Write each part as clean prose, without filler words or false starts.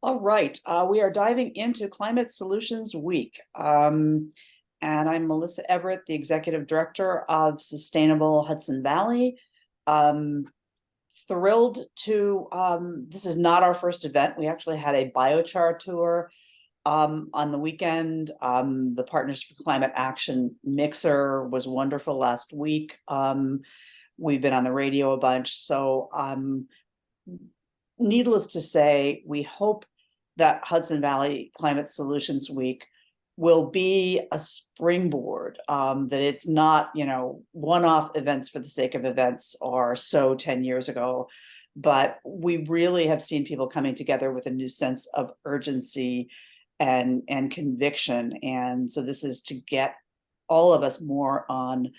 All right, we are diving into Climate Solutions Week. And I'm Melissa Everett, the Executive Director of Sustainable Hudson Valley. Um, Thrilled to, this is not our first event. We actually had a biochar tour on the weekend. The Partners for Climate Action Mixer was wonderful last week. We've been on the radio a bunch. So needless to say, we hope that Hudson Valley Climate Solutions Week will be a springboard, that it's not, one-off events for the sake of events or so 10 years ago, but we really have seen people coming together with a new sense of urgency and conviction. And so this is to get all of us more on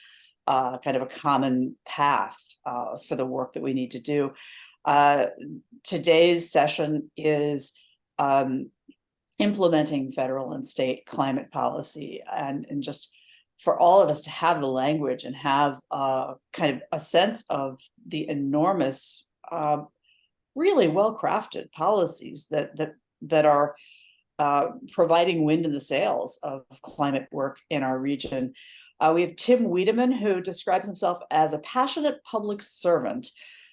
kind of a common path for the work that we need to do. Today's session is implementing federal and state climate policy, and just for all of us to have the language and have kind of a sense of the enormous, really well-crafted policies that are providing wind in the sails of climate work in our region. We have Tim Wiedemann, who describes himself as a passionate public servant.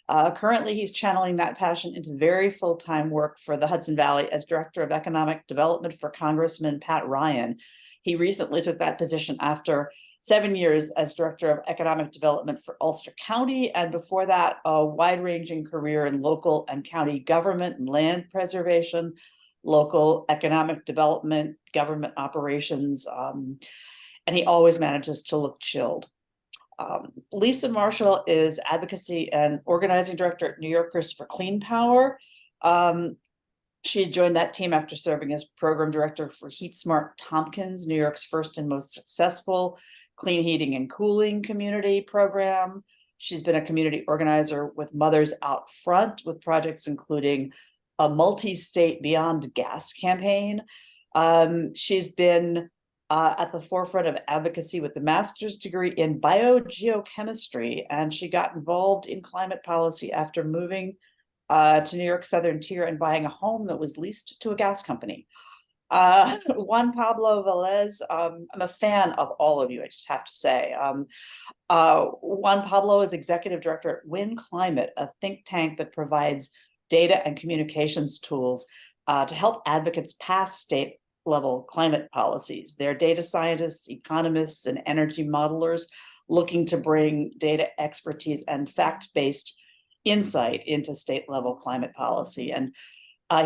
Currently, he's channeling that passion into very full-time work for the Hudson Valley as Director of Economic Development for Congressman Pat Ryan. He recently took that position after 7 years as Director of Economic Development for Ulster County, and before that, a wide-ranging career in local and county government and land preservation, local economic development, government operations, and he always manages to look chilled. Lisa Marshall is Advocacy and Organizing Director at New Yorkers for Clean Power. She joined that team after serving as Program Director for Heat Smart Tompkins, New York's first and most successful clean heating and cooling community program. She's been a community organizer with Mothers Out Front, with projects including a multi-state Beyond Gas campaign. She's been at the forefront of advocacy with the master's degree in biogeochemistry, and she got involved in climate policy after moving to New York's Southern Tier and buying a home that was leased to a gas company. Juan Pablo Velez, I'm a fan of all of you, I just have to say. Juan Pablo is Executive Director at Win Climate, a think tank that provides data and communications tools to help advocates pass state level climate policies. They're data scientists, economists, and energy modelers looking to bring data expertise and fact-based insight into state level climate policy. And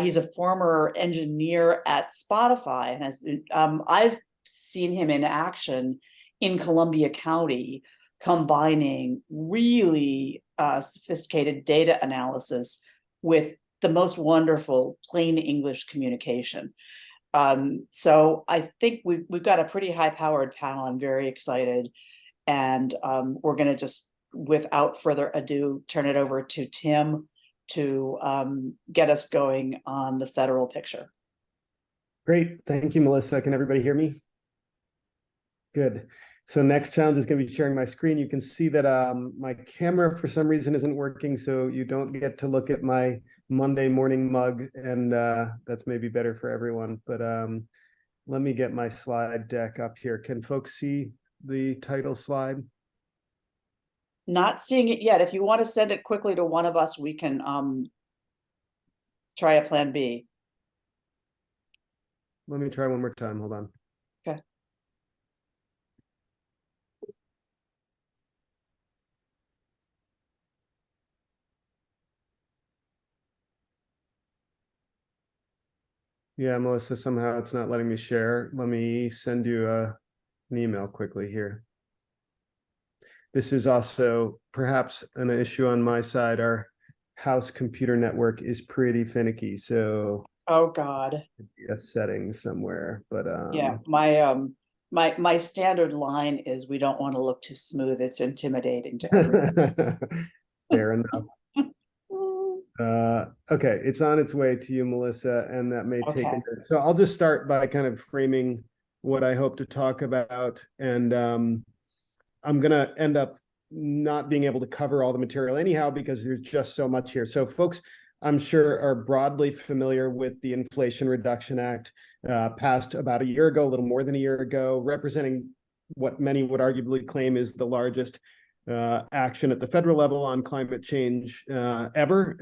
he's a former engineer at Spotify, and has been, I've seen him in action in Columbia County, combining really sophisticated data analysis with the most wonderful plain English communication. So I think we've got a pretty high-powered panel. I'm very excited, and we're going to just, without further ado, turn it over to Tim to get us going on the federal picture. Great, thank you, Melissa. Can everybody hear me? Good. So next challenge is going to be sharing my screen. You can see that my camera for some reason isn't working, so you don't get to look at my Monday morning mug, and that's maybe better for everyone. But let me get my slide deck up here. Can folks see the title slide? Not seeing it yet. If you want to send it quickly to one of us, we can try a plan B. Let me try one more time. Hold on. Okay. Yeah, Melissa, somehow it's not letting me share. Let me send you an email quickly here. This is also perhaps an issue on my side. Our house computer network is pretty finicky, so oh God, a setting somewhere. But yeah, my standard line is, we don't want to look too smooth. It's intimidating to everyone. Fair enough. Okay, it's on its way to you, Melissa, and that may take a minute. So I'll just start by kind of framing what I hope to talk about, and I'm gonna end up not being able to cover all the material anyhow, because there's just so much here. So folks, I'm sure are broadly familiar with the Inflation Reduction Act, passed about a year ago, a little more than a year ago, representing what many would arguably claim is the largest action at the federal level on climate change ever.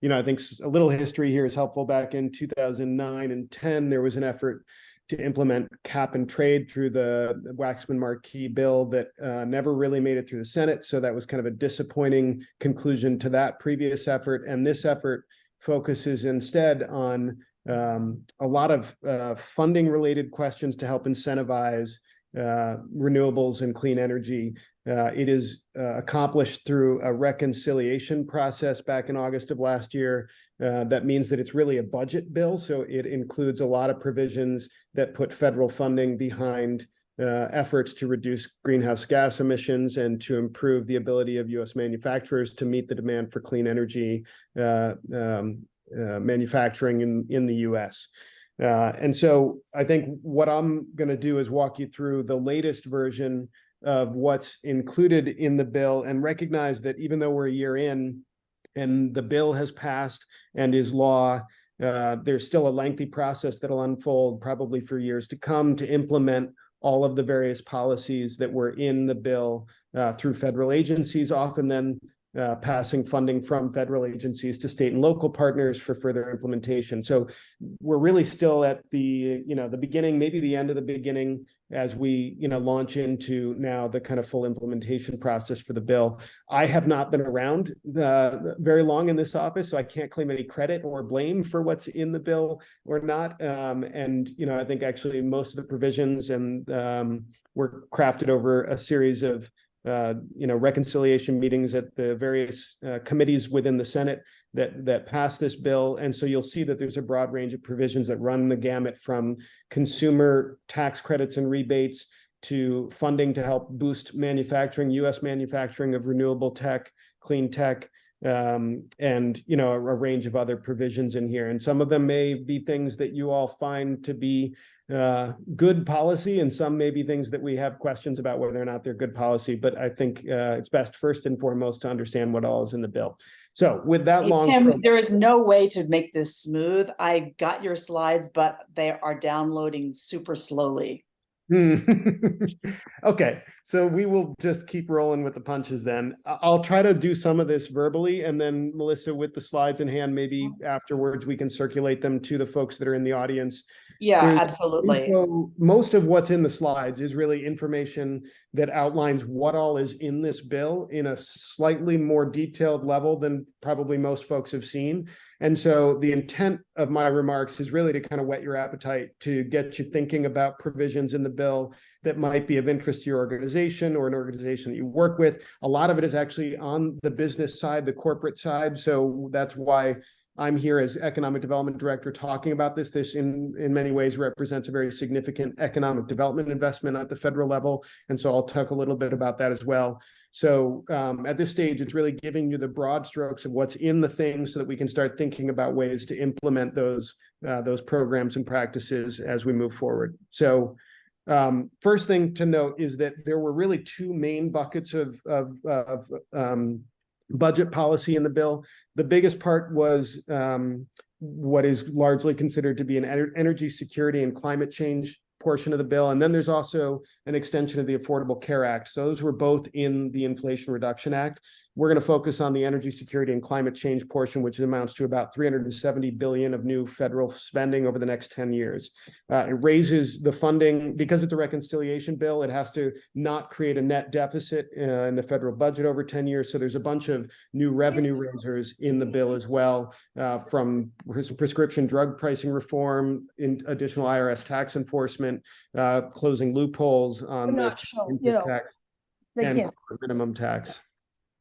I think a little history here is helpful. Back in 2009 and 10, there was an effort to implement cap and trade through the Waxman-Markey bill that never really made it through the Senate. So that was kind of a disappointing conclusion to that previous effort. And this effort focuses instead on a lot of funding related questions to help incentivize renewables and clean energy. It is accomplished through a reconciliation process back in August of last year. That means that it's really a budget bill. So it includes a lot of provisions that put federal funding behind efforts to reduce greenhouse gas emissions and to improve the ability of U.S. manufacturers to meet the demand for clean energy manufacturing in the U.S. And so I think what I'm going to do is walk you through the latest version of what's included in the bill, and recognize that even though we're a year in and the bill has passed and is law, there's still a lengthy process that'll unfold probably for years to come to implement all of the various policies that were in the bill through federal agencies, often then passing funding from federal agencies to state and local partners for further implementation. So we're really still at the beginning, maybe the end of the beginning, as we launch into now the kind of full implementation process for the bill. I have not been around very long in this office, so I can't claim any credit or blame for what's in the bill or not. I think actually most of the provisions were crafted over a series of reconciliation meetings at the various committees within the Senate that passed this bill. And so you'll see that there's a broad range of provisions that run the gamut from consumer tax credits and rebates to funding to help boost manufacturing, U.S. manufacturing of renewable tech, clean tech, and a range of other provisions in here. And some of them may be things that you all find to be good policy, and some may be things that we have questions about whether or not they're good policy. But I think it's best first and foremost to understand what all is in the bill. So with that Tim, there is no way to make this smooth. I got your slides, but they are downloading super slowly. Okay, so we will just keep rolling with the punches then. I'll try to do some of this verbally, and then Melissa, with the slides in hand, maybe afterwards we can circulate them to the folks that are in the audience. Yeah, absolutely. Most of what's in the slides is really information that outlines what all is in this bill in a slightly more detailed level than probably most folks have seen. And so the intent of my remarks is really to kind of whet your appetite, to get you thinking about provisions in the bill that might be of interest to your organization or an organization that you work with. A lot of it is actually on the business side, the corporate side. So that's why I'm here as Economic Development Director talking about this. This in many ways represents a very significant economic development investment at the federal level. And so I'll talk a little bit about that as well. So at this stage, it's really giving you the broad strokes of what's in the thing so that we can start thinking about ways to implement those programs and practices as we move forward. So first thing to note is that there were really two main buckets of budget policy in the bill. The biggest part was what is largely considered to be an energy security and climate change portion of the bill. And then there's also an extension of the Affordable Care Act. So those were both in the Inflation Reduction Act. We're going to focus on the energy security and climate change portion, which amounts to about $370 billion of new federal spending over the next 10 years. It raises the funding because it's a reconciliation bill. It has to not create a net deficit in the federal budget over 10 years. So there's a bunch of new revenue raisers in the bill as well, from prescription drug pricing reform, in additional IRS tax enforcement, closing loopholes on the tax and minimum tax.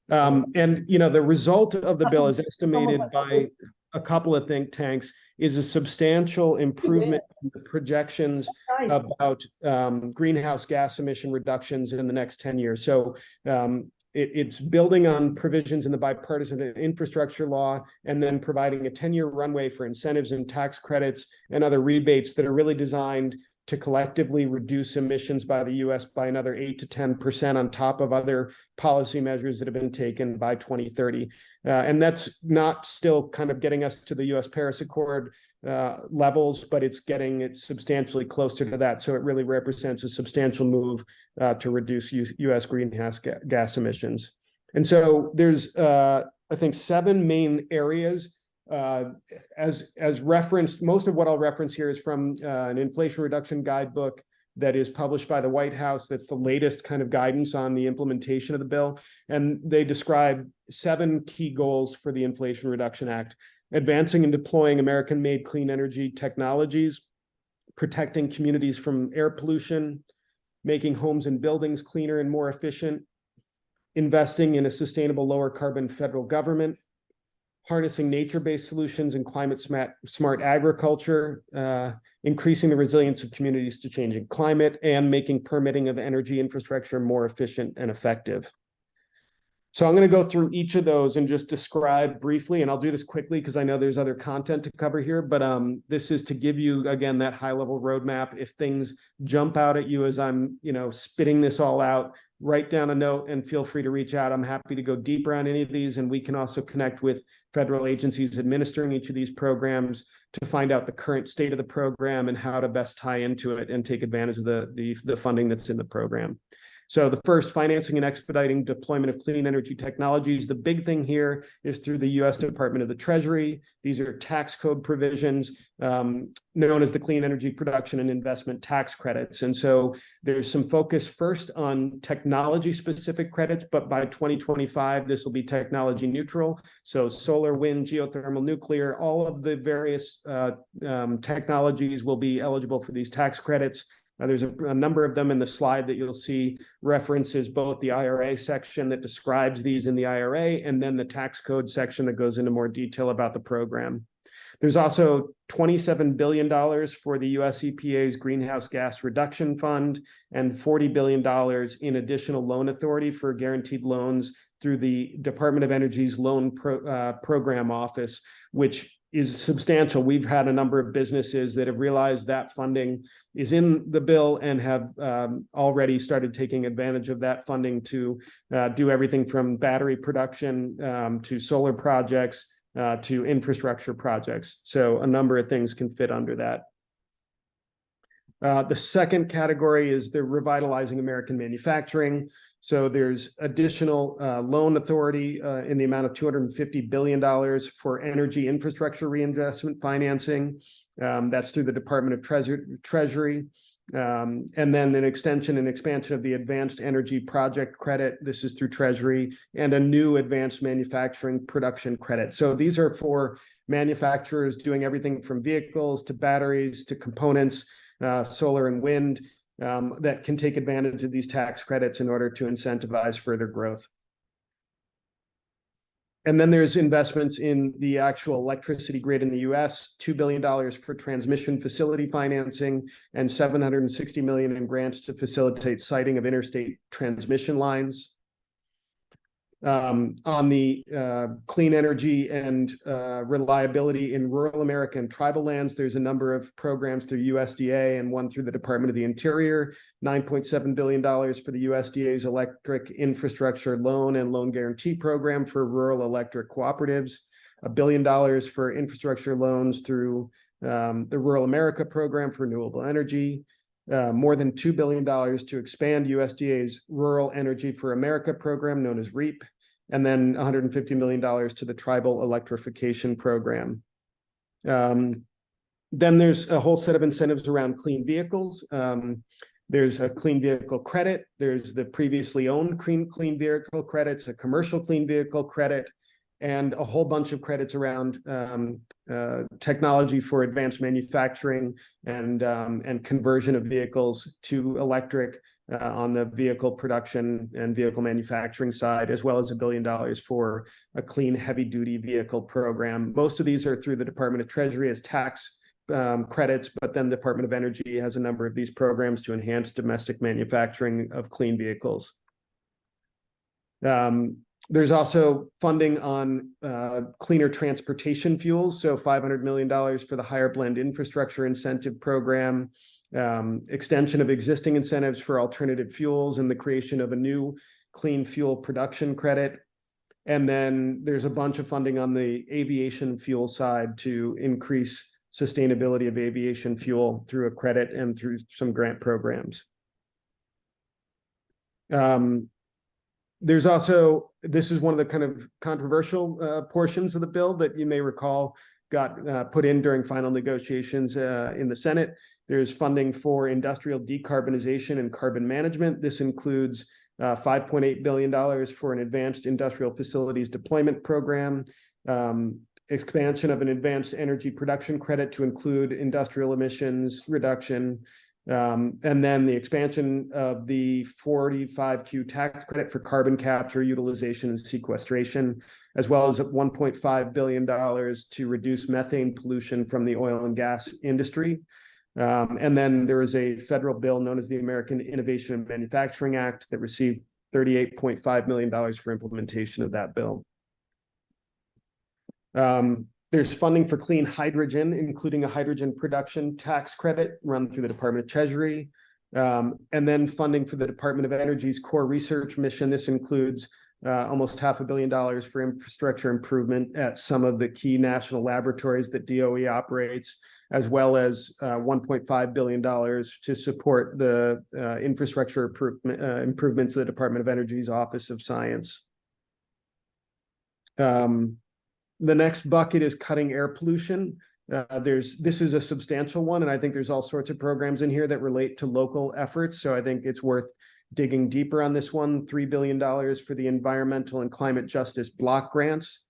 The result of the bill is estimated by a couple of think tanks is a substantial improvement in the projections about greenhouse gas emission reductions in the next 10 years. So it's building on provisions in the bipartisan infrastructure law, and then providing a 10-year runway for incentives and tax credits and other rebates that are really designed to collectively reduce emissions by the US by another 8 to 10% on top of other policy measures that have been taken by 2030. And that's not still kind of getting us to the US Paris Accord levels, but it's getting it substantially closer to that. So it really represents a substantial move to reduce US greenhouse gas emissions. And so there's, I think, 7 main areas. As referenced, most of what I'll reference here is from an Inflation Reduction Guidebook that is published by the White House. That's the latest kind of guidance on the implementation of the bill. And they describe 7 key goals for the Inflation Reduction Act: advancing and deploying American-made clean energy technologies, protecting communities from air pollution, making homes and buildings cleaner and more efficient, investing in a sustainable lower carbon federal government, harnessing nature-based solutions and climate smart agriculture, increasing the resilience of communities to changing climate, and making permitting of energy infrastructure more efficient and effective. So I'm going to go through each of those and just describe briefly, and I'll do this quickly because I know there's other content to cover here, but this is to give you, again, that high-level roadmap. If things jump out at you as I'm, spitting this all out, write down a note and feel free to reach out. I'm happy to go deeper on any of these, and we can also connect with federal agencies administering each of these programs to find out the current state of the program and how to best tie into it and take advantage of the funding that's in the program. So the first, financing and expediting deployment of clean energy technologies. The big thing here is through the U.S. Department of the Treasury. These are tax code provisions known as the Clean Energy Production and Investment Tax Credits. And so there's some focus first on technology-specific credits, but by 2025, this will be technology neutral. So solar, wind, geothermal, nuclear, all of the various technologies will be eligible for these tax credits. There's a number of them in the slide that you'll see references both the IRA section that describes these in the IRA and then the tax code section that goes into more detail about the program. There's also $27 billion for the US EPA's Greenhouse Gas Reduction Fund and $40 billion in additional loan authority for guaranteed loans through the Department of Energy's Loan Program Office, which is substantial. We've had a number of businesses that have realized that funding is in the bill and have already started taking advantage of that funding to do everything from battery production to solar projects to infrastructure projects. So a number of things can fit under that. The second category is the revitalizing American manufacturing. So there's additional loan authority in the amount of $250 billion for energy infrastructure reinvestment financing. That's through the Department of Treasury. And then an extension and expansion of the Advanced Energy Project Credit. This is through Treasury, and a new Advanced Manufacturing Production Credit. So these are for manufacturers doing everything from vehicles to batteries to components, solar and wind, that can take advantage of these tax credits in order to incentivize further growth. And then there's investments in the actual electricity grid in the US, $2 billion for transmission facility financing and $760 million in grants to facilitate siting of interstate transmission lines. On the clean energy and reliability in rural America and tribal lands, there's a number of programs through USDA and one through the Department of the Interior, $9.7 billion for the USDA's Electric Infrastructure Loan and Loan Guarantee Program for rural electric cooperatives, $1 billion for infrastructure loans through the Rural America Program for renewable energy, more than $2 billion to expand USDA's Rural Energy for America program, known as REAP, and then $150 million to the Tribal Electrification Program. Then there's a whole set of incentives around clean vehicles. There's a clean vehicle credit. There's the previously owned clean vehicle credits, a commercial clean vehicle credit, and a whole bunch of credits around technology for advanced manufacturing and conversion of vehicles to electric on the vehicle production and vehicle manufacturing side, as well as $1 billion for a clean heavy-duty vehicle program. Most of these are through the Department of Treasury as tax credits, but then the Department of Energy has a number of these programs to enhance domestic manufacturing of clean vehicles. There's also funding on cleaner transportation fuels, so $500 million for the higher blend infrastructure incentive program, extension of existing incentives for alternative fuels, and the creation of a new clean fuel production credit. And then there's a bunch of funding on the aviation fuel side to increase sustainability of aviation fuel through a credit and through some grant programs. There's also, this is one of the kind of controversial portions of the bill that you may recall got put in during final negotiations in the Senate. There's funding for industrial decarbonization and carbon management. This includes $5.8 billion for an advanced industrial facilities deployment program, expansion of an advanced energy production credit to include industrial emissions reduction, and then the expansion of the 45Q tax credit for carbon capture, utilization, and sequestration, as well as $1.5 billion to reduce methane pollution from the oil and gas industry. And then there is a federal bill known as the American Innovation and Manufacturing Act that received $38.5 million for implementation of that bill. There's funding for clean hydrogen, including a hydrogen production tax credit run through the Department of Treasury, and then funding for the Department of Energy's core research mission. This includes almost $500 million for infrastructure improvement at some of the key national laboratories that DOE operates, as well as $1.5 billion to support the infrastructure improvements of the Department of Energy's Office of Science. The next bucket is cutting air pollution. This is a substantial one, and I think there's all sorts of programs in here that relate to local efforts. So I think it's worth digging deeper on this one. $3 billion for the environmental and climate justice block grants,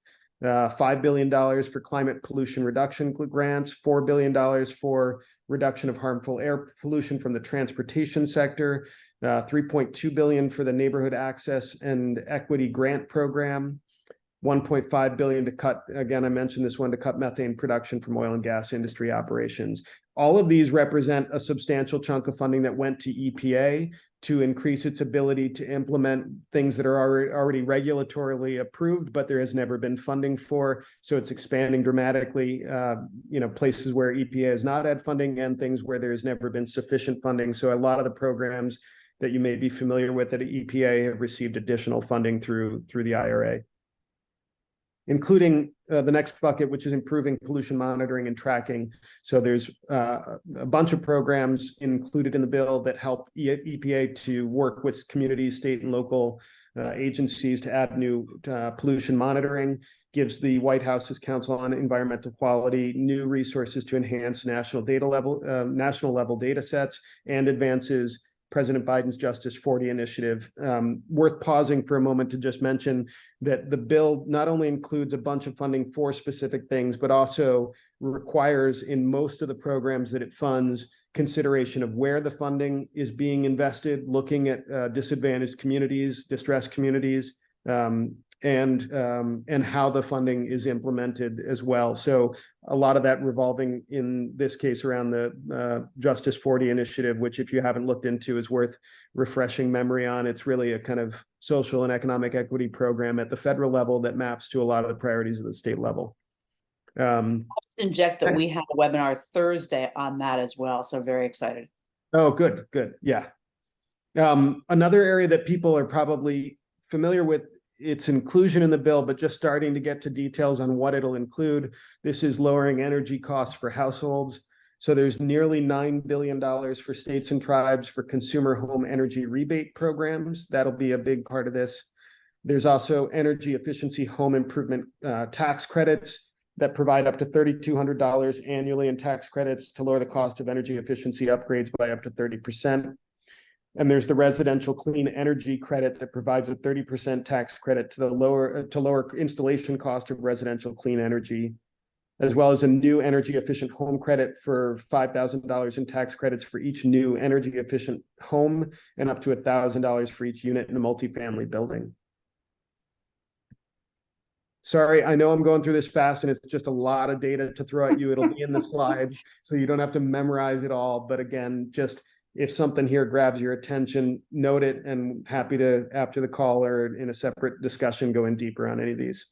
$5 billion for climate pollution reduction grants, $4 billion for reduction of harmful air pollution from the transportation sector, $3.2 billion for the neighborhood access and equity grant program, $1.5 billion to cut, again, I mentioned this one, to cut methane production from oil and gas industry operations. All of these represent a substantial chunk of funding that went to EPA to increase its ability to implement things that are already regulatorily approved, but there has never been funding for. So it's expanding dramatically, places where EPA has not had funding and things where there's never been sufficient funding. So a lot of the programs that you may be familiar with at EPA have received additional funding through the IRA, including the next bucket, which is improving pollution monitoring and tracking. So there's a bunch of programs included in the bill that help EPA to work with communities, state and local agencies to add new pollution monitoring, gives the White House's Council on Environmental Quality new resources to enhance national level data sets, and advances President Biden's Justice 40 initiative. Worth pausing for a moment to just mention that the bill not only includes a bunch of funding for specific things, but also requires in most of the programs that it funds consideration of where the funding is being invested, looking at disadvantaged communities, distressed communities, and how the funding is implemented as well. So a lot of that revolving in this case around the Justice 40 initiative, which if you haven't looked into is worth refreshing memory on. It's really a kind of social and economic equity program at the federal level that maps to a lot of the priorities of the state level. I'll just inject that we have a webinar Thursday on that as well. So very excited. Oh, good. Yeah. Another area that people are probably familiar with its inclusion in the bill, but just starting to get to details on what it'll include. This is lowering energy costs for households. So there's nearly $9 billion for states and tribes for consumer home energy rebate programs. That'll be a big part of this. There's also energy efficiency home improvement tax credits that provide up to $3,200 annually in tax credits to lower the cost of energy efficiency upgrades by up to 30%. And there's the residential clean energy credit that provides a 30% tax credit to lower installation cost of residential clean energy, as well as a new energy efficient home credit for $5,000 in tax credits for each new energy efficient home and up to $1,000 for each unit in a multifamily building. Sorry, I know I'm going through this fast and it's just a lot of data to throw at you. It'll be in the slides, so you don't have to memorize it all. But again, just if something here grabs your attention, note it, and happy to, after the call or in a separate discussion, go in deeper on any of these.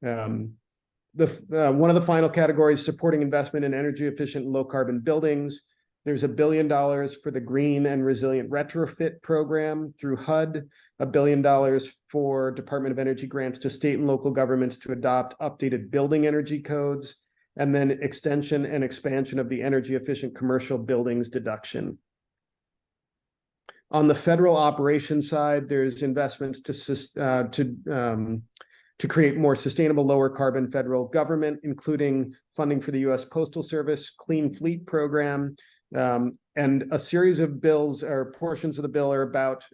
One of the final categories, supporting investment in energy efficient and low carbon buildings. There's $1 billion for the green and resilient retrofit program through HUD, $1 billion for Department of Energy grants to state and local governments to adopt updated building energy codes, and then extension and expansion of the energy efficient commercial buildings deduction. On the federal operations side, there's investments to create more sustainable, lower carbon federal government, including funding for the U.S. Postal Service Clean Fleet Program, and a series of bills or portions of the bill are about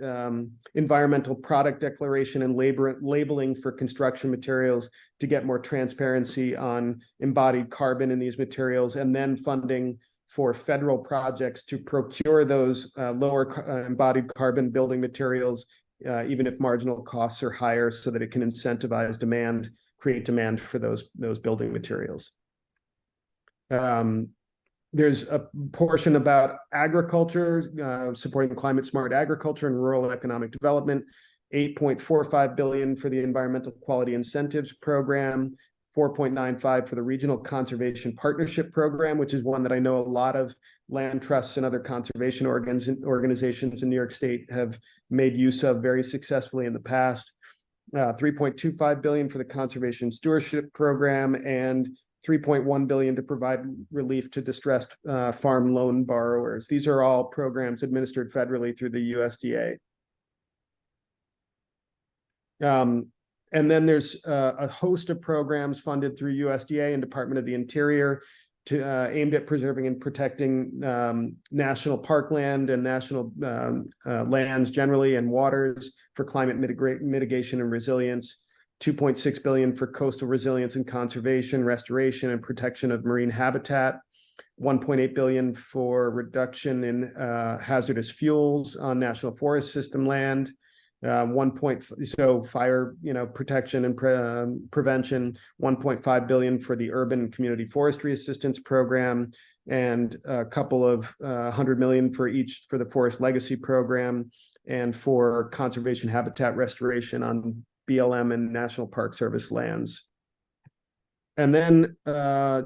environmental product declaration and labeling for construction materials to get more transparency on embodied carbon in these materials, and then funding for federal projects to procure those lower embodied carbon building materials, even if marginal costs are higher, so that it can incentivize demand, create demand for those building materials. There's a portion about agriculture, supporting climate smart agriculture and rural economic development, $8.45 billion for the environmental quality incentives program, 4.95 for the regional conservation partnership program, which is one that I know a lot of land trusts and other conservation organizations in New York State have made use of very successfully in the past. 3.25 billion for the conservation stewardship program, and 3.1 billion to provide relief to distressed farm loan borrowers. These are all programs administered federally through the USDA. And then there's a host of programs funded through USDA and Department of the Interior to aimed at preserving and protecting national parkland and national lands generally, and waters for climate mitigation and resilience. 2.6 billion for coastal resilience and conservation, restoration and protection of marine habitat. 1.8 billion for reduction in hazardous fuels on National Forest System land. So fire, protection and prevention. 1.5 billion for the urban and community forestry assistance program, and a couple of 100 million for each for the forest legacy program, and for conservation habitat restoration on BLM and National Park Service lands. And then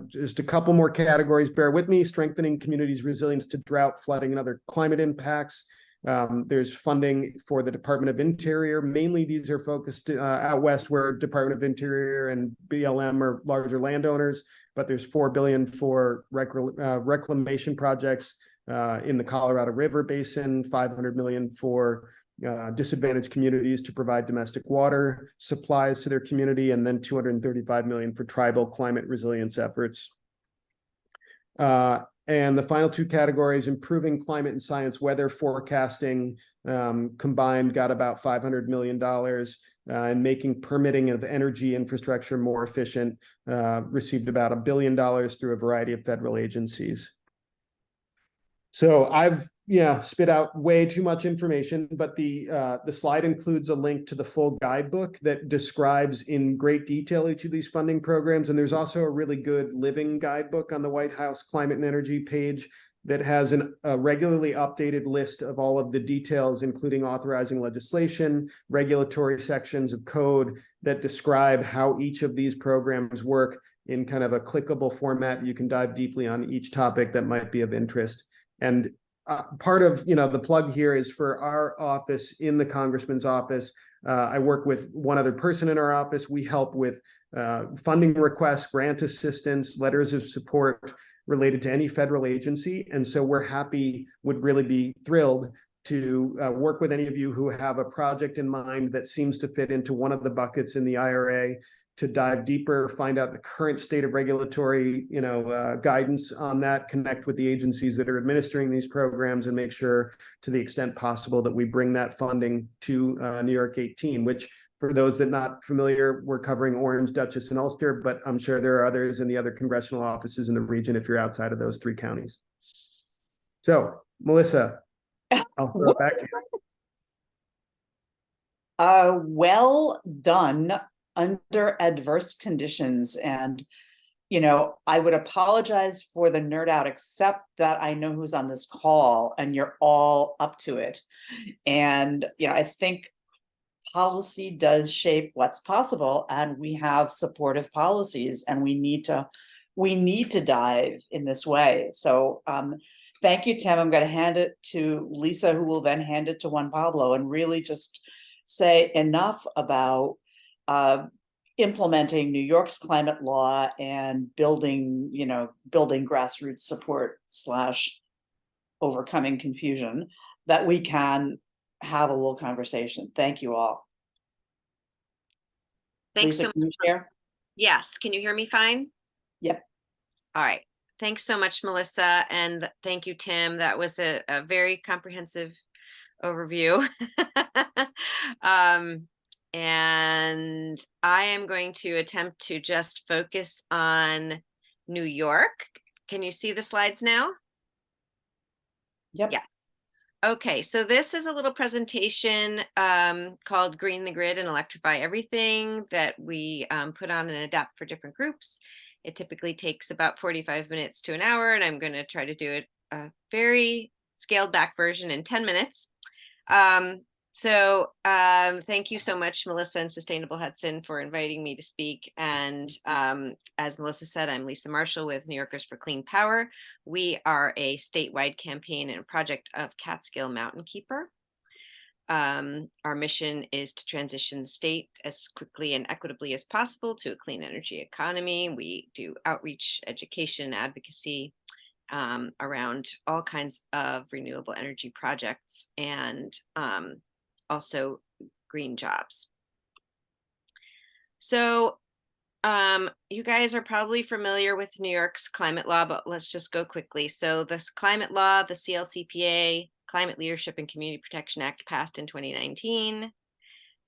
just a couple more categories, bear with me: strengthening communities' resilience to drought, flooding, and other climate impacts. There's funding for the Department of Interior. Mainly these are focused out west, where Department of Interior and BLM are larger landowners, but there's 4 billion for reclamation projects in the Colorado River Basin, 500 million for disadvantaged communities to provide domestic water supplies to their community, and then 235 million for tribal climate resilience efforts. And the final two categories, improving climate and science weather forecasting, combined got about $500 million, and making permitting of energy infrastructure more efficient, received about $1 billion through a variety of federal agencies. So I've spit out way too much information, but the slide includes a link to the full guidebook that describes in great detail each of these funding programs. And there's also a really good living guidebook on the White House Climate and Energy page that has a regularly updated list of all of the details, including authorizing legislation, regulatory sections of code that describe how each of these programs work in kind of a clickable format. You can dive deeply on each topic that might be of interest. And part of the plug here is for our office in the Congressman's office. I work with one other person in our office. We help with funding requests, grant assistance, letters of support related to any federal agency. And so would really be thrilled to work with any of you who have a project in mind that seems to fit into one of the buckets in the IRA, to dive deeper, find out the current state of regulatory, guidance on that, connect with the agencies that are administering these programs, and make sure, to the extent possible, that we bring that funding to New York 18, which, for those that are not familiar, we're covering Orange, Dutchess, and Ulster, but I'm sure there are others in the other congressional offices in the region if you're outside of those three counties. So, Melissa, I'll throw it back to you. Well done under adverse conditions. And I would apologize for the nerd out, except that I know who's on this call and you're all up to it. And, I think policy does shape what's possible, and we have supportive policies, and we need to dive in this way. So thank you, Tim. I'm going to hand it to Lisa, who will then hand it to Juan Pablo, and really just say enough about implementing New York's climate law and building grassroots support / overcoming confusion, that we can have a little conversation. Thank you all. Thanks Lisa, so can you much. share? Yes, can you hear me fine? Yep. All right. Thanks so much, Melissa, and thank you, Tim. That was a very comprehensive overview. And I am going to attempt to just focus on New York. Can you see the slides now? Yep. Yes. Okay, so this is a little presentation called Green the Grid and Electrify Everything that we put on and adapt for different groups. It typically takes about 45 minutes to an hour, and I'm going to try to do it a very scaled back version in 10 minutes. Thank you so much, Melissa and Sustainable Hudson, for inviting me to speak. And as Melissa said, I'm Lisa Marshall with New Yorkers for Clean Power. We are a statewide campaign and project of Catskill Mountain Keeper. Our mission is to transition the state as quickly and equitably as possible to a clean energy economy. We do outreach, education, advocacy around all kinds of renewable energy projects and also green jobs. So you guys are probably familiar with New York's climate law, but let's just go quickly. So this climate law, the CLCPA, Climate Leadership and Community Protection Act, passed in 2019.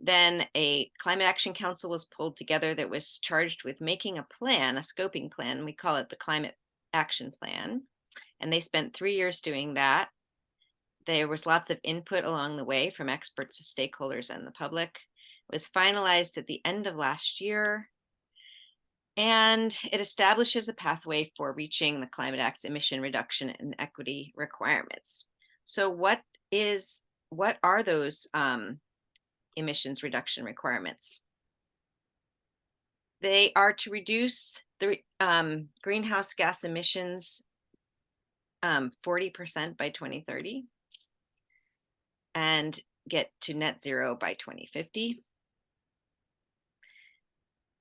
Then a Climate Action Council was pulled together that was charged with making a plan, a scoping plan. We call it the Climate Action Plan. And they spent 3 years doing that. There was lots of input along the way from experts, stakeholders, and the public. It was finalized at the end of last year. And it establishes a pathway for reaching the Climate Act's emission reduction and equity requirements. So what are those emissions reduction requirements? They are to reduce the greenhouse gas emissions 40% by 2030 and get to net zero by 2050.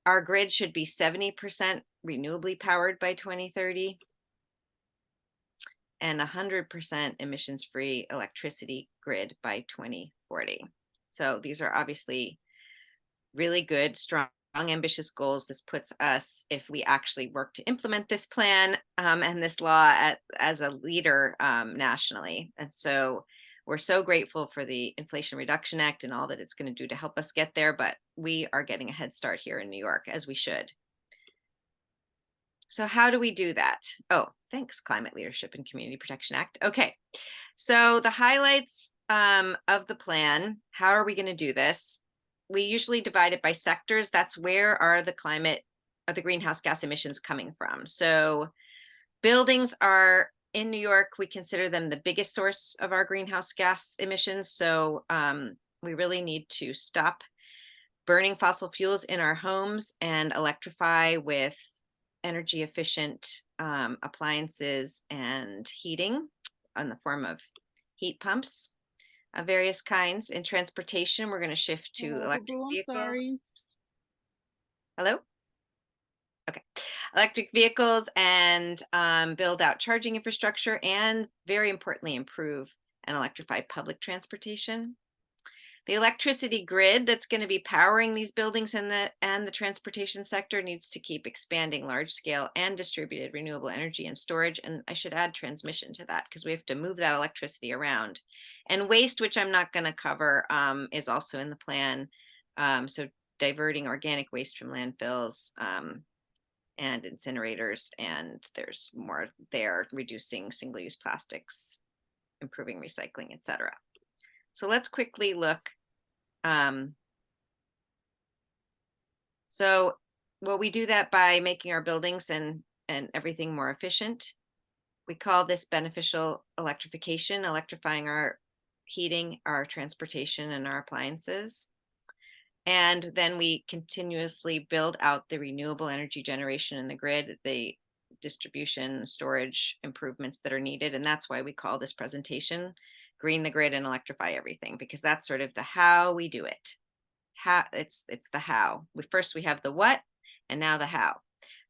Our grid should be 70% renewably powered by 2030 and 100% emissions-free electricity grid by 2040. So these are obviously really good, strong, ambitious goals. This puts us, if we actually work to implement this plan and this law as a leader nationally. And so we're so grateful for the Inflation Reduction Act and all that it's going to do to help us get there, but we are getting a head start here in New York, as we should. So how do we do that? Oh, thanks, Climate Leadership and Community Protection Act. Okay, so the highlights of the plan, how are we going to do this? We usually divide it by sectors. That's where are the greenhouse gas emissions coming from. So buildings are in New York, we consider them the biggest source of our greenhouse gas emissions. So we really need to stop burning fossil fuels in our homes and electrify with energy efficient appliances and heating in the form of heat pumps of various kinds. In transportation, we're going to shift to electric vehicles. Sorry. Hello? Okay. Electric vehicles and build out charging infrastructure, and very importantly, improve and electrify public transportation. The electricity grid that's going to be powering these buildings and the transportation sector needs to keep expanding large scale and distributed renewable energy and storage. And I should add transmission to that because we have to move that electricity around. And waste, which I'm not going to cover, is also in the plan. So diverting organic waste from landfills and incinerators, and there's more there, reducing single-use plastics, improving recycling, etc. So let's quickly look. So well, we do that by making our buildings and everything more efficient. We call this beneficial electrification, electrifying our heating, our transportation, and our appliances. And then we continuously build out the renewable energy generation in the grid, the distribution, storage improvements that are needed. And that's why we call this presentation Green the Grid and Electrify Everything, because that's sort of the how we do it. How it's the how. First we have the what, and now the how.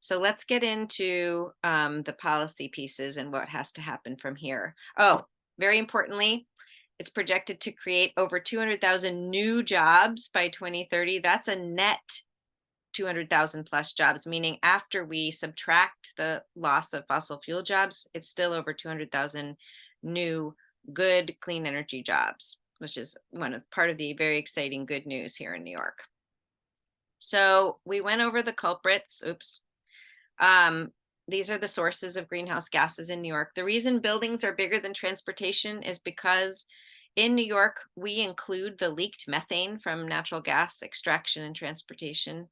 So let's get into the policy pieces and what has to happen from here. Oh, very importantly, it's projected to create over 200,000 new jobs by 2030. That's a net 200,000 plus jobs, meaning after we subtract the loss of fossil fuel jobs, it's still over 200,000 new good clean energy jobs, which is part of the very exciting good news here in New York. So we went over the culprits. Oops. These are the sources of greenhouse gases in New York. The reason buildings are bigger than transportation is because in New York, we include the leaked methane from natural gas extraction and transportation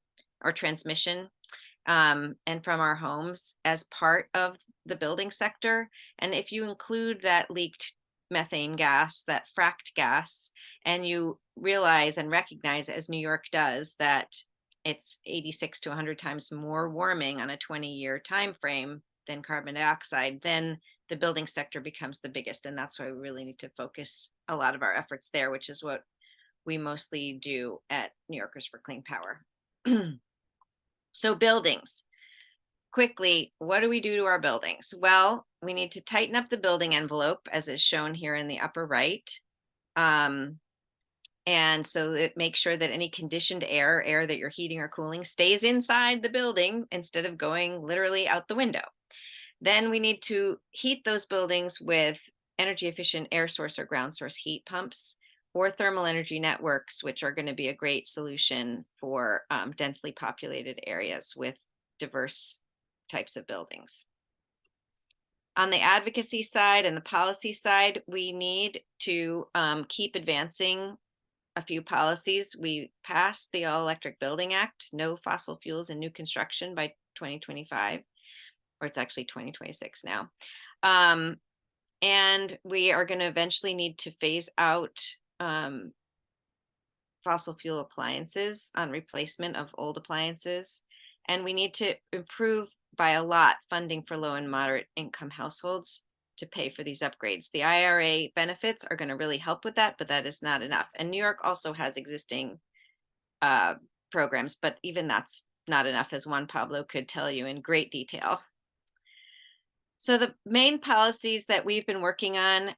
or transmission, and from our homes as part of the building sector. And if you include that leaked methane gas, that fracked gas, and you realize and recognize, as New York does, that it's 86 to 100 times more warming on a 20-year time frame than carbon dioxide, then the building sector becomes the biggest. And that's why we really need to focus a lot of our efforts there, which is what we mostly do at New Yorkers for Clean Power. So buildings. Quickly, what do we do to our buildings? Well, we need to tighten up the building envelope, as is shown here in the upper right. And so it makes sure that any conditioned air that you're heating or cooling, stays inside the building instead of going literally out the window. Then we need to heat those buildings with energy efficient air source or ground source heat pumps, or thermal energy networks, which are going to be a great solution for densely populated areas with diverse types of buildings. On the advocacy side and the policy side, we need to keep advancing a few policies. We passed the All Electric Building Act, no fossil fuels in new construction by 2025, or it's actually 2026 now. And we are going to eventually need to phase out fossil fuel appliances on replacement of old appliances. And we need to improve by a lot funding for low and moderate income households to pay for these upgrades. The IRA benefits are going to really help with that, but that is not enough. And New York also has existing programs, but even that's not enough, as Juan Pablo could tell you in great detail. So the main policies that we've been working on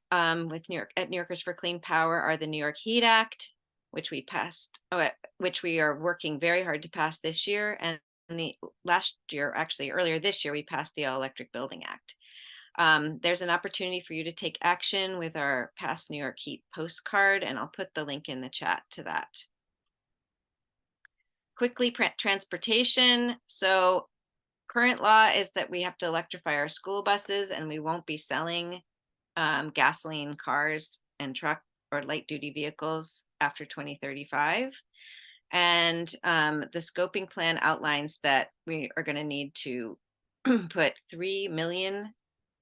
with New Yorkers for Clean Power are the New York Heat Act, which we passed, which we are working very hard to pass this year. And the last year, actually earlier this year, we passed the All Electric Building Act. There's an opportunity for you to take action with our Past New York Heat postcard, and I'll put the link in the chat to that. Quickly, transportation. So current law is that we have to electrify our school buses, and we won't be selling gasoline cars and truck or light duty vehicles after 2035. And the scoping plan outlines that we are going to need to put 3 million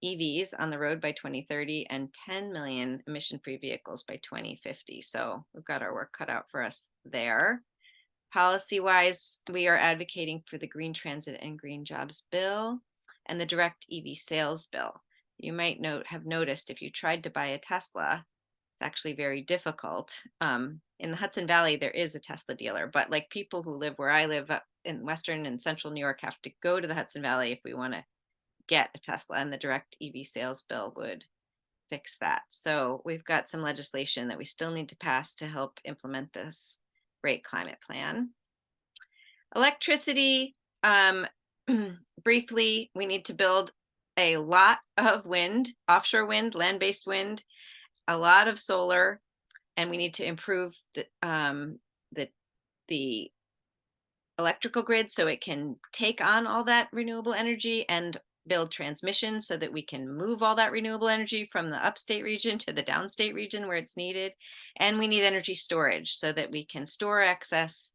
EVs on the road by 2030 and 10 million emission-free vehicles by 2050. So we've got our work cut out for us there. Policy-wise, we are advocating for the Green Transit and Green Jobs Bill and the Direct EV Sales Bill. You might have noticed if you tried to buy a Tesla, it's actually very difficult. In the Hudson Valley, there is a Tesla dealer, but like people who live where I live in Western and Central New York have to go to the Hudson Valley if we want to get a Tesla, and the Direct EV Sales Bill would fix that. So we've got some legislation that we still need to pass to help implement this great climate plan. Electricity, briefly, we need to build a lot of wind, offshore wind, land-based wind, a lot of solar, and we need to improve the electrical grid so it can take on all that renewable energy and build transmission so that we can move all that renewable energy from the upstate region to the downstate region where it's needed. And we need energy storage so that we can store excess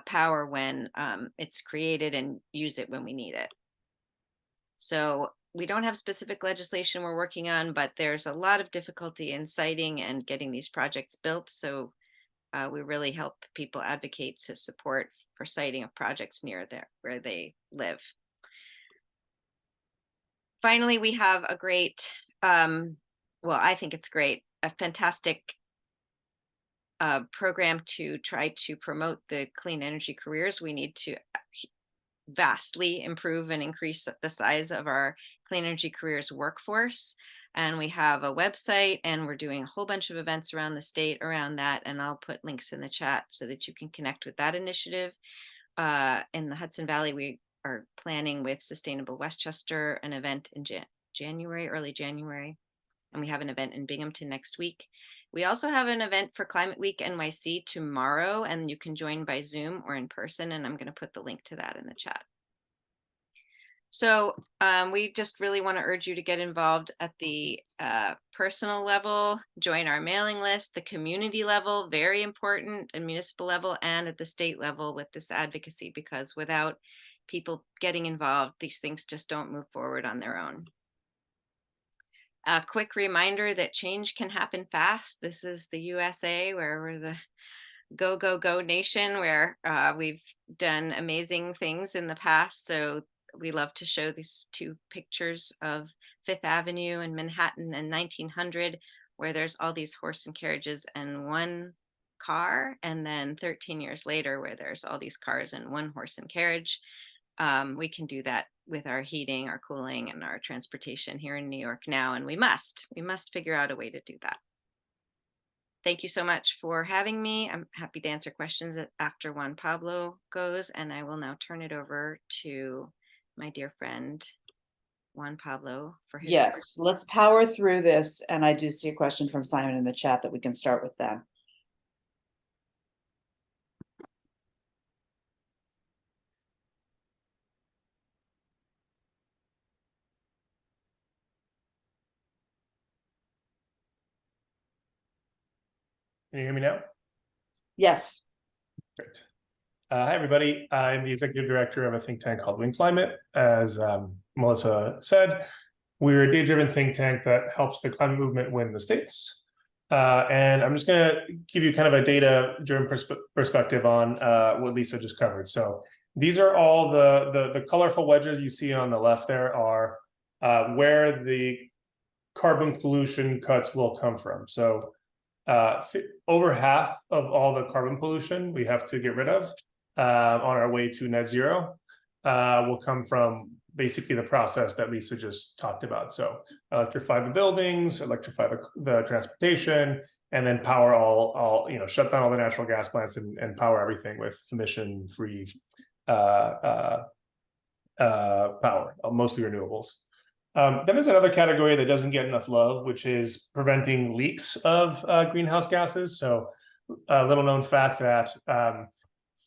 power when it's created and use it when we need it. So we don't have specific legislation we're working on, but there's a lot of difficulty in siting and getting these projects built. So we really help people advocate to support for siting of projects near there where they live. Finally, we have a great, well, I think it's great, a fantastic program to try to promote the clean energy careers. We need to vastly improve and increase the size of our clean energy careers workforce. And we have a website, and we're doing a whole bunch of events around the state around that. And I'll put links in the chat so that you can connect with that initiative. In the Hudson Valley, we are planning with Sustainable Westchester an event in January, early January. And we have an event in Binghamton next week. We also have an event for Climate Week NYC tomorrow, and you can join by Zoom or in person, and I'm going to put the link to that in the chat. So we just really want to urge you to get involved at the personal level, join our mailing list, the community level, very important, and municipal level, and at the state level with this advocacy, because without people getting involved, these things just don't move forward on their own. A quick reminder that change can happen fast. This is the USA, where we're the go, go, go nation, where we've done amazing things in the past. So we love to show these two pictures of Fifth Avenue in Manhattan in 1900, where there's all these horse and carriages and one car, and then 13 years later, where there's all these cars and one horse and carriage. We can do that with our heating, our cooling, and our transportation here in New York now, and we must figure out a way to do that. Thank you so much for having me. I'm happy to answer questions after Juan Pablo goes, and I will now turn it over to my dear friend Juan Pablo for his Yes, words. let's power through this. And I do see a question from Simon in the chat that we can start with then. Can you hear me now? Yes. Great. Hi, everybody. I'm the executive director of a think tank called Win Climate. As Melissa said, we're a data-driven think tank that helps the climate movement win the states. And I'm just going to give you kind of a data-driven perspective on what Lisa just covered. So these are all the colorful wedges you see on the left there are where the carbon pollution cuts will come from. So over half of all the carbon pollution we have to get rid of on our way to net zero will come from basically the process that Lisa just talked about. So electrify the buildings, electrify the transportation, and then power all shut down all the natural gas plants and power everything with emission-free power, mostly renewables. Then there's another category that doesn't get enough love, which is preventing leaks of greenhouse gases. So a little known fact that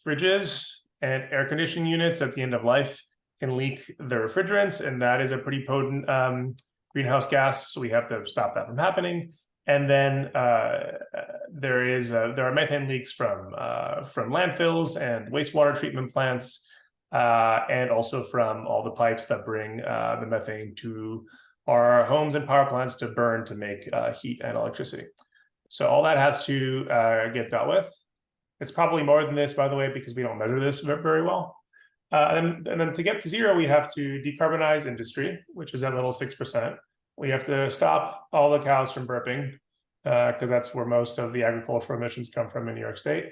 fridges and air conditioning units at the end of life can leak the refrigerants, and that is a pretty potent greenhouse gas. So we have to stop that from happening. And then there are methane leaks from landfills and wastewater treatment plants. And also from all the pipes that bring the methane to our homes and power plants to burn to make heat and electricity. So all that has to get dealt with. It's probably more than this, by the way, because we don't measure this very well. And then to get to zero, we have to decarbonize industry, which is that little 6%. We have to stop all the cows from burping, because that's where most of the agricultural emissions come from in New York State.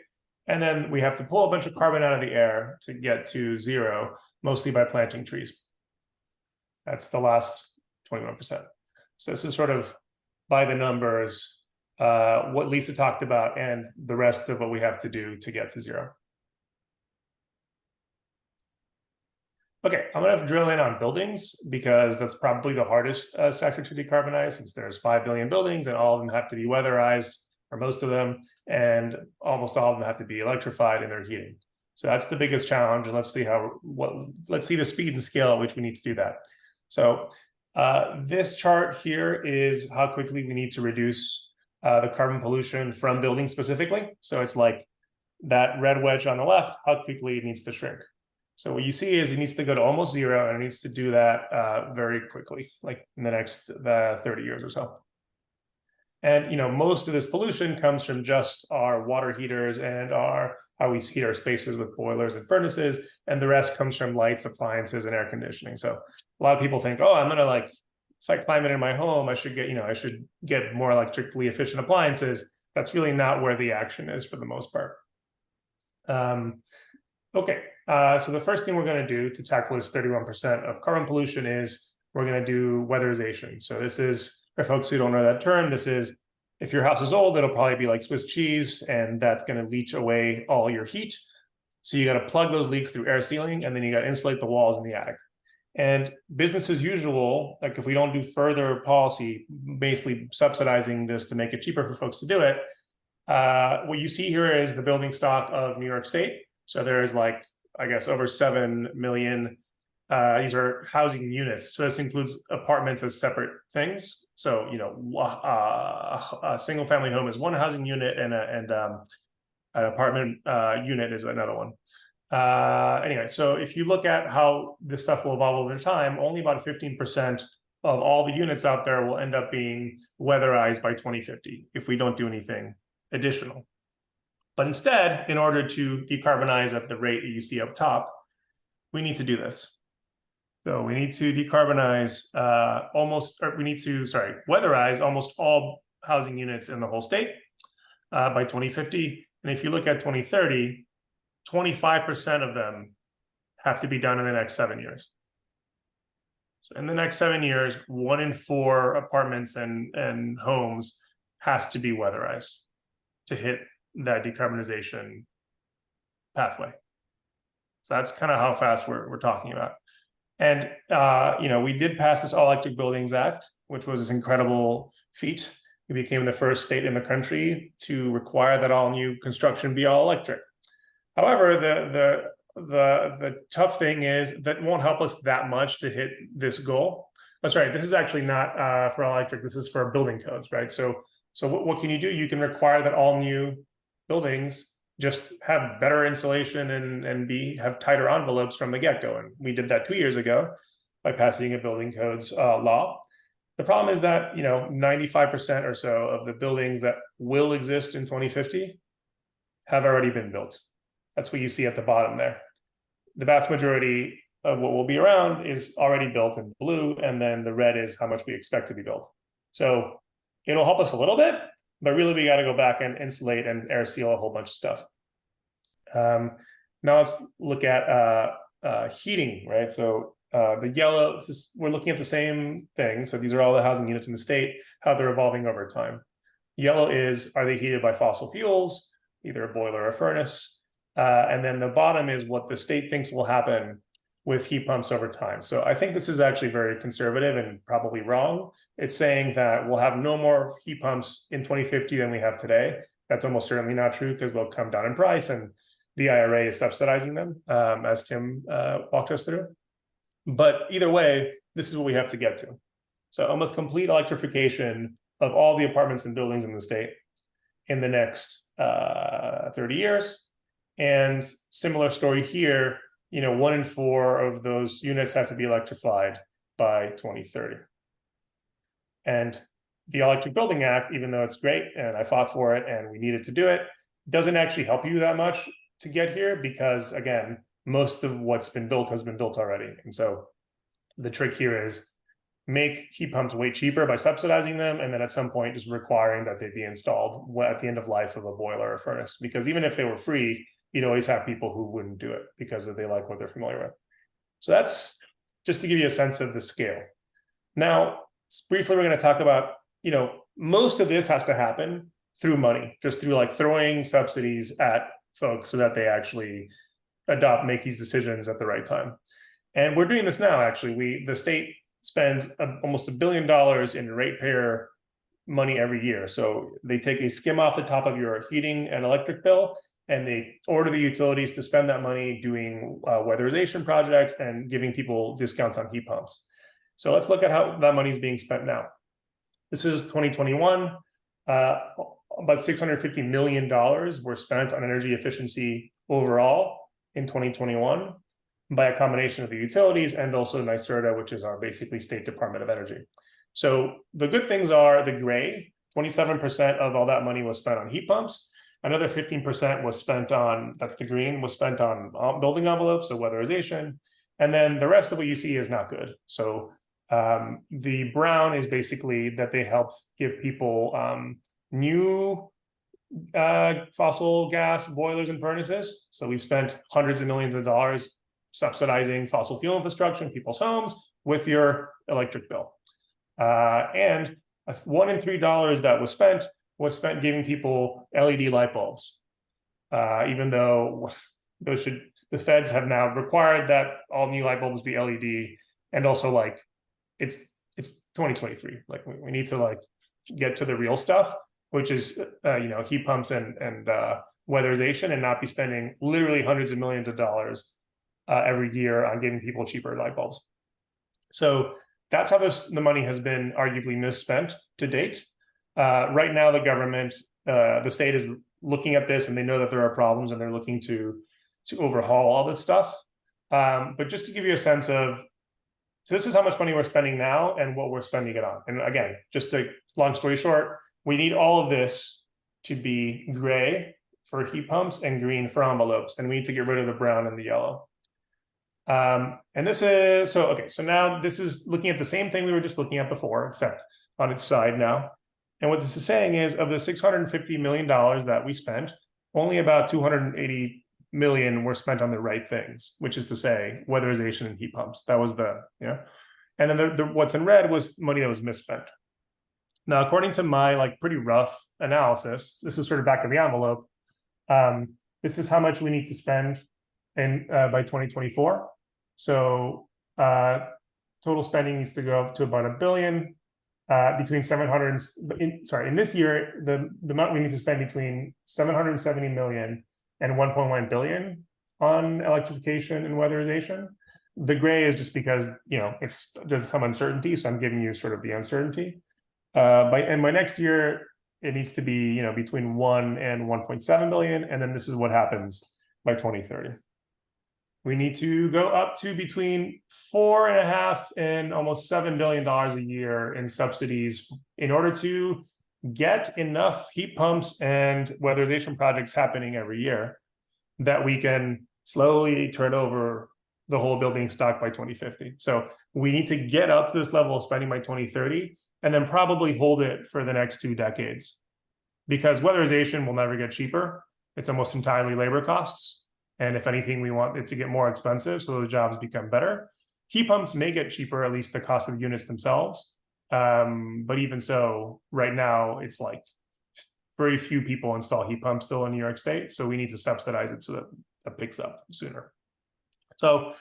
And then we have to pull a bunch of carbon out of the air to get to zero, mostly by planting trees. That's the last 21%. So this is sort of by the numbers, what Lisa talked about and the rest of what we have to do to get to zero. Okay, I'm going to drill in on buildings because that's probably the hardest sector to decarbonize, since there's 5 billion buildings and all of them have to be weatherized, or most of them, and almost all of them have to be electrified in their heating. So that's the biggest challenge, and let's see the speed and scale at which we need to do that. So this chart here is how quickly we need to reduce the carbon pollution from buildings specifically. So it's like that red wedge on the left, how quickly it needs to shrink. So what you see is it needs to go to almost zero, and it needs to do that very quickly, like in the next 30 years or so. And most of this pollution comes from just our water heaters and how we heat our spaces with boilers and furnaces, and the rest comes from lights, appliances, and air conditioning. So a lot of people think, oh, I'm gonna fight climate in my home. I should get more electrically efficient appliances. That's really not where the action is for the most part. Okay, so the first thing we're going to do to tackle this 31% of carbon pollution is we're going to do weatherization. So this is, for folks who don't know that term, this is, if your house is old, it'll probably be like Swiss cheese, and that's going to leach away all your heat. So you got to plug those leaks through air sealing, and then you got to insulate the walls in the attic. And business as usual, like if we don't do further policy, basically subsidizing this to make it cheaper for folks to do it, what you see here is the building stock of New York State. So there is I guess over 7 million. These are housing units. So this includes apartments as separate things. So, a single family home is one housing unit, and an apartment unit is another one. Anyway, so if you look at how this stuff will evolve over time, only about 15% of all the units out there will end up being weatherized by 2050 if we don't do anything additional. But instead, in order to decarbonize at the rate that you see up top, we need to do this. So we need to decarbonize weatherize almost all housing units in the whole state by 2050. And if you look at 2030, 25% of them have to be done in the next 7 years. So in the next 7 years, 1 in 4 apartments and homes has to be weatherized to hit that decarbonization pathway. So that's kind of how fast we're talking about. And we did pass this All Electric Buildings Act, which was this incredible feat. We became the first state in the country to require that all new construction be all electric. However, the tough thing is that won't help us that much to hit this goal. That's right. This is actually not for all electric. This is for building codes, right? So what can you do? You can require that all new buildings just have better insulation and have tighter envelopes from the get-go. And we did that 2 years ago by passing a building codes law. The problem is that 95% or so of the buildings that will exist in 2050 have already been built. That's what you see at the bottom there. The vast majority of what will be around is already built in blue, and then the red is how much we expect to be built. So it'll help us a little bit, but really we got to go back and insulate and air seal a whole bunch of stuff. Now let's look at heating, right? So the yellow, we're looking at the same thing. So these are all the housing units in the state, how they're evolving over time. Yellow is, are they heated by fossil fuels, either a boiler or a furnace? And then the bottom is what the state thinks will happen with heat pumps over time. So I think this is actually very conservative and probably wrong. It's saying that we'll have no more heat pumps in 2050 than we have today. That's almost certainly not true, because they'll come down in price, and the IRA is subsidizing them, as Tim walked us through. But either way, this is what we have to get to. So almost complete electrification of all the apartments and buildings in the state in the next 30 years. And similar story here, 1 in 4 of those units have to be electrified by 2030. And the All Electric Building Act, even though it's great and I fought for it and we needed to do it, doesn't actually help you that much to get here, because again, most of what's been built has been built already. And so the trick here is make heat pumps way cheaper by subsidizing them, and then at some point just requiring that they be installed at the end of life of a boiler or furnace. Because even if they were free, you'd always have people who wouldn't do it because they like what they're familiar with. So that's just to give you a sense of the scale. Now, briefly, we're going to talk about, most of this has to happen through money, just through throwing subsidies at folks so that they actually make these decisions at the right time. And we're doing this now, actually. The state spends almost $1 billion in ratepayer money every year. So they take a skim off the top of your heating and electric bill, and they order the utilities to spend that money doing weatherization projects and giving people discounts on heat pumps. So let's look at how that money is being spent now. This is 2021. about $650 million were spent on energy efficiency overall in 2021 by a combination of the utilities and also NYSERDA, which is our basically State Department of Energy. So the good things are the gray, 27% of all that money was spent on heat pumps. Another 15% was spent on, that's the green, was spent on building envelopes, so weatherization. And then the rest of what you see is not good. So the brown is basically that they helped give people new fossil gas boilers and furnaces. So we've spent hundreds of millions of dollars subsidizing fossil fuel infrastructure in people's homes with your electric bill. And $1 in $3 that was spent giving people LED light bulbs. Even though the feds have now required that all new light bulbs be LED, and also like it's 2023. Like we need to like get to the real stuff, which is heat pumps and weatherization, and not be spending literally hundreds of millions of dollars every year on giving people cheaper light bulbs. So that's how the money has been arguably misspent to date. Right now, the government, the state is looking at this, and they know that there are problems, and they're looking to overhaul all this stuff. But just to give you a sense of, so this is how much money we're spending now and what we're spending it on. And again, just to long story short, we need all of this to be gray for heat pumps and green for envelopes, and we need to get rid of the brown and the yellow. And this is, so now this is looking at the same thing we were just looking at before, except on its side now. And what this is saying is, of the $650 million that we spent, only about 280 million were spent on the right things, which is to say weatherization and heat pumps. That was the, and then what's in red was money that was misspent. Now, according to my like pretty rough analysis, this is sort of back of the envelope. This is how much we need to spend in by 2024. So total spending needs to go up to about $1 billion. Between 700 in this year, the amount we need to spend between 770 million and 1.1 billion on electrification and weatherization. The gray is just because there's some uncertainty, so I'm giving you sort of the uncertainty. By next year, it needs to be between 1 and 1.7 billion, and then this is what happens by 2030. We need to go up to between $4.5 and almost $7 billion a year in subsidies in order to get enough heat pumps and weatherization projects happening every year that we can slowly turn over the whole building stock by 2050. So we need to get up to this level of spending by 2030 and then probably hold it for the next 2 decades, because weatherization will never get cheaper. It's almost entirely labor costs. And if anything, we want it to get more expensive so those jobs become better. Heat pumps may get cheaper, at least the cost of the units themselves. But even so, right now, it's like very few people install heat pumps still in New York State. So we need to subsidize it so that it picks up sooner. So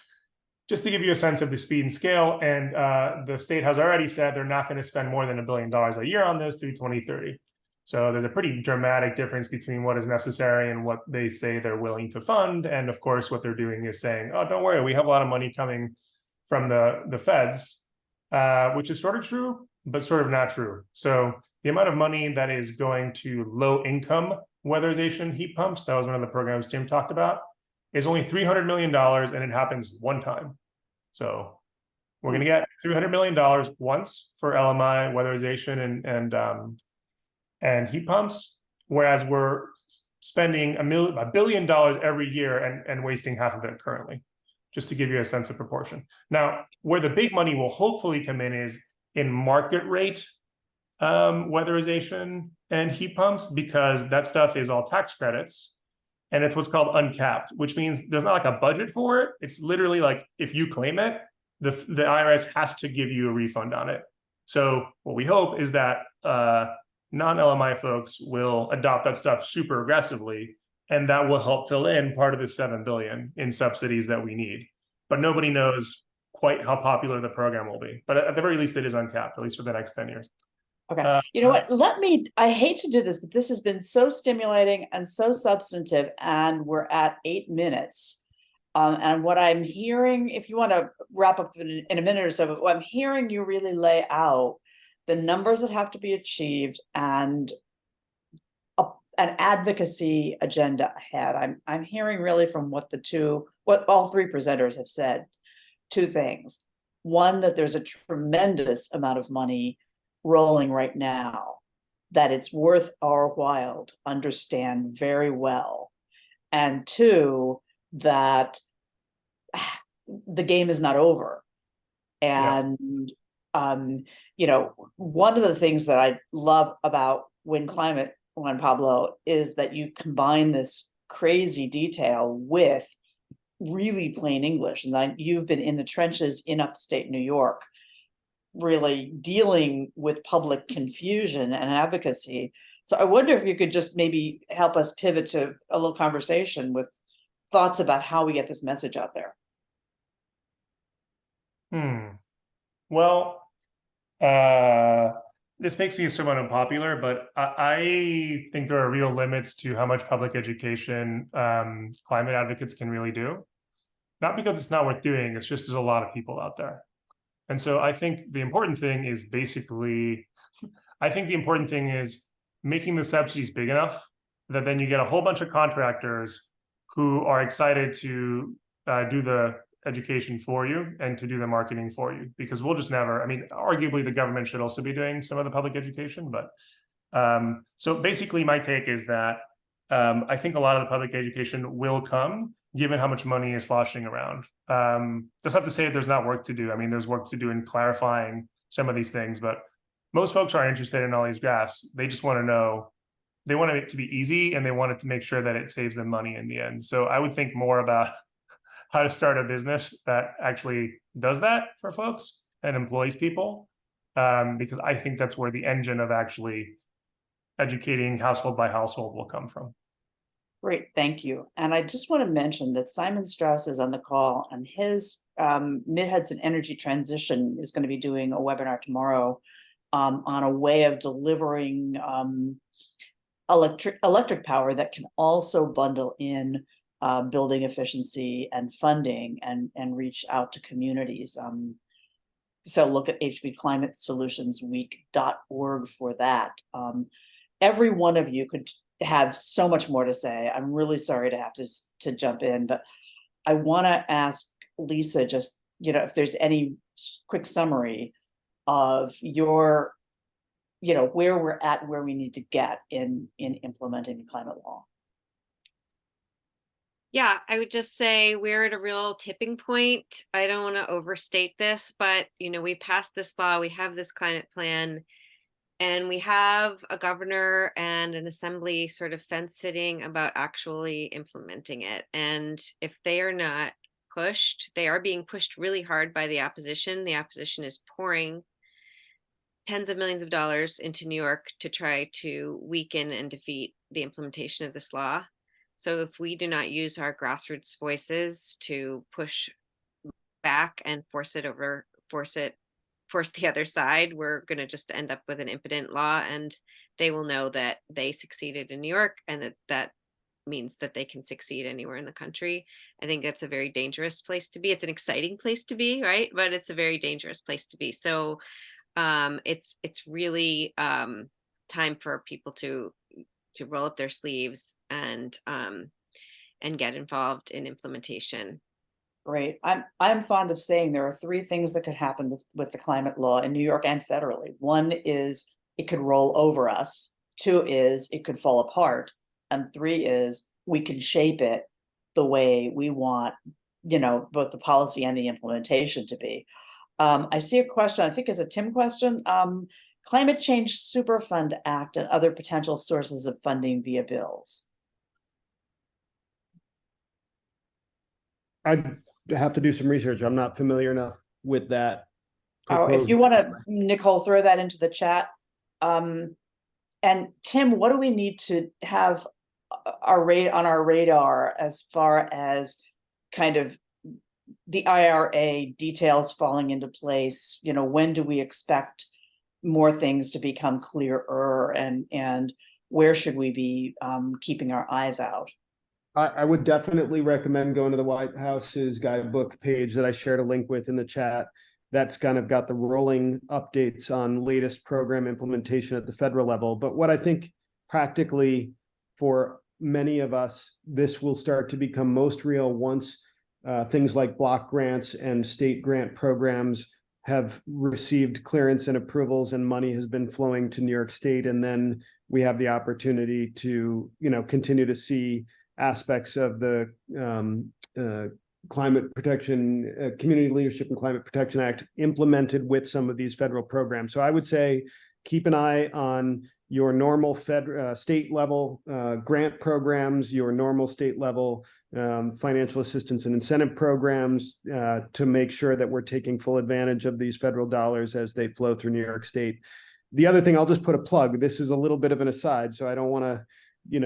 just to give you a sense of the speed and scale, and the state has already said they're not going to spend more than $1 billion a year on this through 2030. So there's a pretty dramatic difference between what is necessary and what they say they're willing to fund. And of course, what they're doing is saying, oh, don't worry, we have a lot of money coming from the feds, which is sort of true, but sort of not true. So the amount of money that is going to low income weatherization heat pumps, that was one of the programs Tim talked about, is only $300 million, and it happens one time. So we're going to get $300 million once for LMI, weatherization, and heat pumps, whereas we're spending $1 billion every year and wasting half of it currently, just to give you a sense of proportion. Now, where the big money will hopefully come in is in market rate weatherization and heat pumps, because that stuff is all tax credits, and it's what's called uncapped, which means there's not like a budget for it. It's literally like if you claim it, the IRS has to give you a refund on it. So what we hope is that non-LMI folks will adopt that stuff super aggressively, and that will help fill in part of the $7 billion in subsidies that we need. But nobody knows quite how popular the program will be. But at the very least, it is uncapped, at least for the next 10 years. Okay. You know what? I hate to do this, but this has been so stimulating and so substantive, and we're at 8 minutes. And what I'm hearing, if you want to wrap up in a minute or so, but what I'm hearing you really lay out the numbers that have to be achieved and an advocacy agenda ahead. I'm hearing really from what all three presenters have said, two things. One, that there's a tremendous amount of money rolling right now, that it's worth our while to understand very well. And two, that the game is not over. And one of the things that I love about Win Climate, Juan Pablo, is that you combine this crazy detail with really plain English. And you've been in the trenches in upstate New York, really dealing with public confusion and advocacy. So I wonder if you could just maybe help us pivot to a little conversation with thoughts about how we get this message out there. Well, this makes me somewhat unpopular, but I think there are real limits to how much public education climate advocates can really do. Not because it's not worth doing, it's just there's a lot of people out there. And so I think the important thing is making the subsidies big enough that then you get a whole bunch of contractors who are excited to do the education for you and to do the marketing for you, because we'll just never, I mean, arguably the government should also be doing some of the public education, but so basically my take is that I think a lot of the public education will come given how much money is sloshing around. That's not to say that there's not work to do. I mean, there's work to do in clarifying some of these things, but most folks aren't interested in all these graphs. They just want to know, they want it to be easy, and they want it to make sure that it saves them money in the end. So I would think more about how to start a business that actually does that for folks and employs people, because I think that's where the engine of actually educating household by household will come from. Great, thank you. And I just want to mention that Simon Strauss is on the call, and his Mid-Hudson Energy Transition is going to be doing a webinar tomorrow on a way of delivering electric power that can also bundle in building efficiency and funding and reach out to communities. So look at hbclimatesolutionsweek.org for that. Every one of you could have so much more to say. I'm really sorry to have to jump in, but I want to ask Lisa, just, if there's any quick summary of your, where we're at, where we need to get in implementing the climate law. Yeah, I would just say we're at a real tipping point. I don't want to overstate this, but we passed this law, we have this climate plan, and we have a governor and an assembly sort of fence sitting about actually implementing it. And if they are not pushed, they are being pushed really hard by the opposition. The opposition is pouring tens of millions of dollars into New York to try to weaken and defeat the implementation of this law. So if we do not use our grassroots voices to push back and force the other side, we're going to just end up with an impotent law, and they will know that they succeeded in New York, and that means that they can succeed anywhere in the country. I think that's a very dangerous place to be. It's an exciting place to be, right? But it's a very dangerous place to be. So it's really time for people to roll up their sleeves and get involved in implementation. Great. I'm fond of saying there are three things that could happen with the climate law in New York and federally. One is it could roll over us. Two is it could fall apart. And three is we can shape it the way we want, both the policy and the implementation to be. I see a question, I think it's a Tim question. Climate Change Superfund Act and other potential sources of funding via bills. I'd have to do some research. I'm not familiar enough with that. Oh, if you want to, Nicole, throw that into the chat. And Tim, what do we need to have on our radar as far as kind of the IRA details falling into place? When do we expect more things to become clearer, and where should we be keeping our eyes out? I would definitely recommend going to the White House's guidebook page that I shared a link with in the chat. That's kind of got the rolling updates on latest program implementation at the federal level. But what I think practically for many of us, this will start to become most real once things like block grants and state grant programs have received clearance and approvals and money has been flowing to New York State. And then we have the opportunity to, continue to see aspects of the Climate Protection, Community Leadership and Climate Protection Act implemented with some of these federal programs. So I would say keep an eye on your normal state level grant programs, your normal state level financial assistance and incentive programs to make sure that we're taking full advantage of these federal dollars as they flow through New York State. The other thing, I'll just put a plug. This is a little bit of an aside, so I don't want to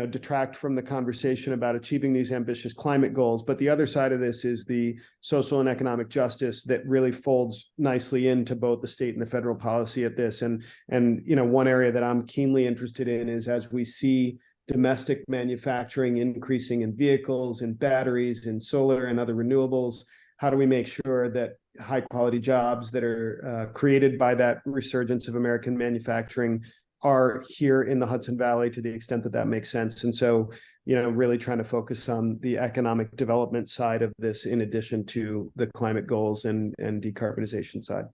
detract from the conversation about achieving these ambitious climate goals. But the other side of this is the social and economic justice that really folds nicely into both the state and the federal policy at this. And one area that I'm keenly interested in is as we see domestic manufacturing increasing in vehicles and batteries and solar and other renewables, how do we make sure that high quality jobs that are created by that resurgence of American manufacturing are here in the Hudson Valley to the extent that that makes sense. And so, really trying to focus on the economic development side of this in addition to the climate goals and decarbonization side.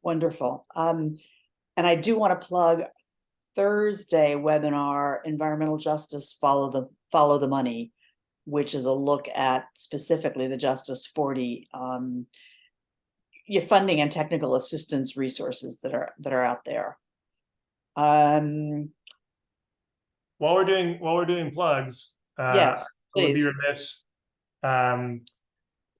Wonderful. And I do want to plug Thursday webinar, Environmental Justice, Follow the Money, which is a look at specifically the Justice 40 your funding and technical assistance resources that are out there. While we're doing plugs, yes, I would be please. remiss.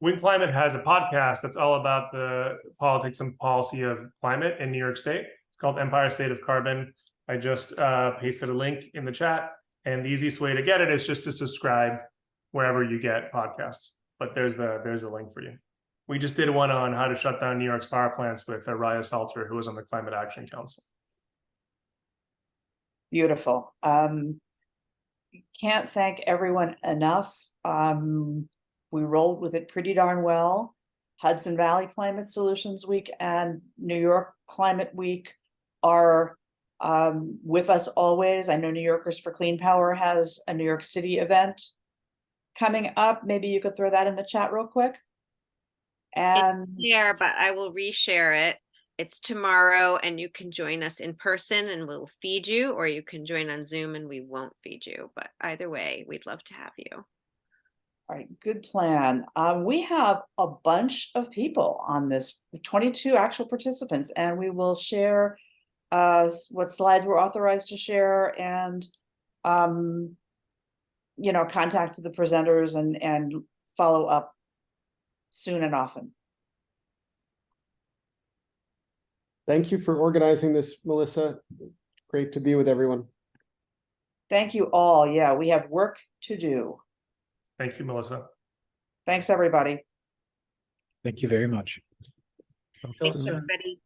Wing Climate has a podcast that's all about the politics and policy of climate in New York State. It's called Empire State of Carbon. I just pasted a link in the chat, and the easiest way to get it is just to subscribe wherever you get podcasts. But there's a link for you. We just did one on how to shut down New York's power plants with Raya Salter, who was on the Climate Action Council. Beautiful. Can't thank everyone enough. We rolled with it pretty darn well. Hudson Valley Climate Solutions Week and New York Climate Week are with us always. I know New Yorkers for Clean Power has a New York City event coming up. Maybe you could throw that in the chat real quick. And it's there, but I will reshare it. It's tomorrow, and you can join us in person and we'll feed you, or you can join on Zoom and we won't feed you. But either way, we'd love to have you. all right, good plan. We have a bunch of people on this, 22 actual participants, and we will share what slides we're authorized to share and contact the presenters and follow up soon and often. Thank you for organizing this, Melissa. Great to be with everyone. Thank you all. Yeah, we have work to do. Thank you, Melissa. Thanks, everybody. Thank you very much. Thanks, everybody.